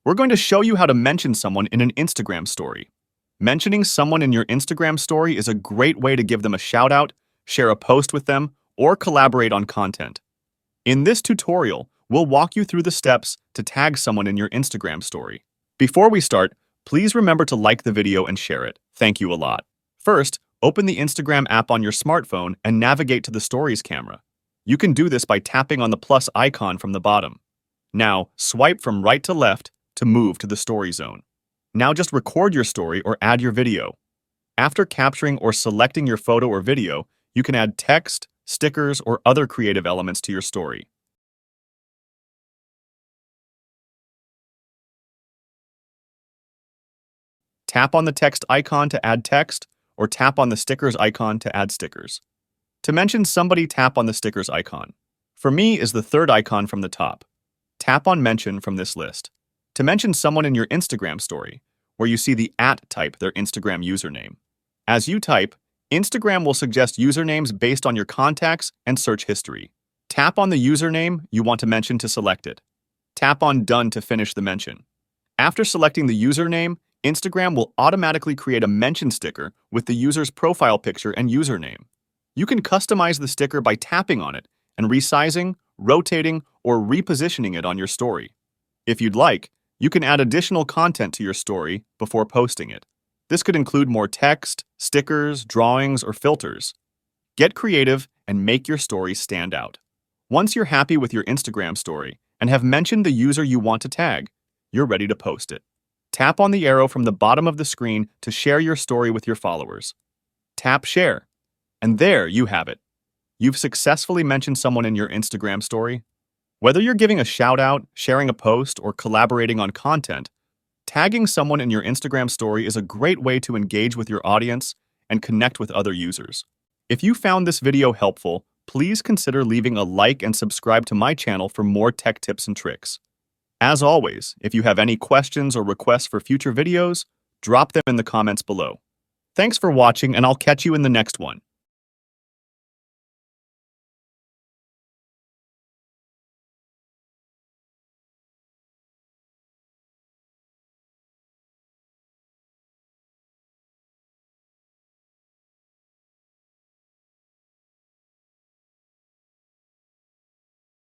We're going to show you how to mention someone in an Instagram story. Mentioning someone in your Instagram story is a great way to give them a shout out, share a post with them, or collaborate on content. In this tutorial, we'll walk you through the steps to tag someone in your Instagram story. Before we start, please remember to like the video and share it. Thank you a lot. First, open the Instagram app on your smartphone and navigate to the Stories camera. You can do this by tapping on the plus icon from the bottom. Now, swipe from right to left to move to the Story zone. Now just record your story or add your video. After capturing or selecting your photo or video, you can add text, stickers, or other creative elements to your story. Tap on the text icon to add text, or tap on the stickers icon to add stickers. To mention somebody, tap on the stickers icon. For me is the third icon from the top. Tap on mention from this list. To mention someone in your Instagram story, where you see the @ type their Instagram username. As you type, Instagram will suggest usernames based on your contacts and search history. Tap on the username you want to mention to select it. Tap on Done to finish the mention. After selecting the username, Instagram will automatically create a mention sticker with the user's profile picture and username. You can customize the sticker by tapping on it and resizing, rotating, or repositioning it on your story. If you'd like, you can add additional content to your story before posting it. This could include more text, stickers, drawings, or filters. Get creative and make your story stand out. Once you're happy with your Instagram story and have mentioned the user you want to tag, you're ready to post it. Tap on the arrow from the bottom of the screen to share your story with your followers. Tap Share, and there you have it. You've successfully mentioned someone in your Instagram story. Whether you're giving a shout out, sharing a post, or collaborating on content, tagging someone in your Instagram story is a great way to engage with your audience and connect with other users. If you found this video helpful, please consider leaving a like and subscribe to my channel for more tech tips and tricks. As always, if you have any questions or requests for future videos, drop them in the comments below. Thanks for watching, and I'll catch you in the next one.